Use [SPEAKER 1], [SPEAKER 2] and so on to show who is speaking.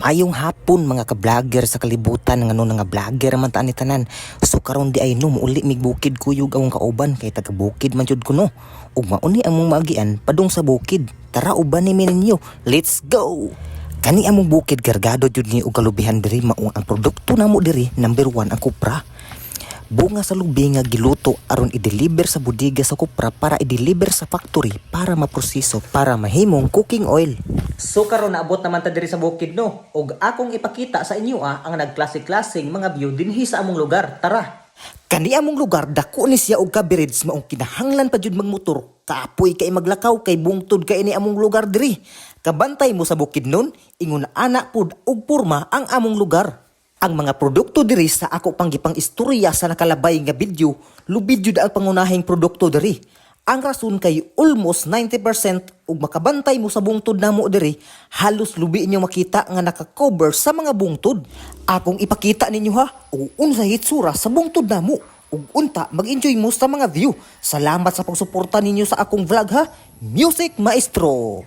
[SPEAKER 1] Mayong hapon mga ka-vlogger sa kalibutan ng nga vlogger man taan ni tanan. So karon di ay no uli mig bukid kuyog among kauban kay taga bukid man jud ko no. Ug mauni among magian padung sa bukid. Tara uban ni ninyo. Let's go. Kani among bukid gargado jud ni og kalubihan diri mao ang produkto namo diri number 1 ang kupra. Bunga sa lubi nga giluto aron i-deliver sa bodega sa kupra para i-deliver sa factory para maproseso para mahimong cooking oil. So karon naabot naman ta diri sa bukid no ug akong ipakita sa inyo ang nagklase-klaseng mga view dinhi sa among lugar. Tara. Kani among lugar dako ni siya og kabirids maong kinahanglan pa jud magmotor. Kapoy kay maglakaw kay bungtod kay ni among lugar diri. Kabantay mo sa bukid nun ingon ana pud og porma ang among lugar. Ang mga produkto diri sa ako panggipang istorya sa nakalabay nga video, lubid jud ang pangunahing produkto diri. Ang rason kay almost 90% ug makabantay mo sa bungtod namo diri, halos lubi inyo makita nga naka-cover sa mga bungtod. Akong ipakita ninyo ha, ug unsa hitsura sa bungtod namo. Ug unta mag-enjoy mo sa mga view. Salamat sa pagsuporta ninyo sa akong vlog ha. Music Maestro.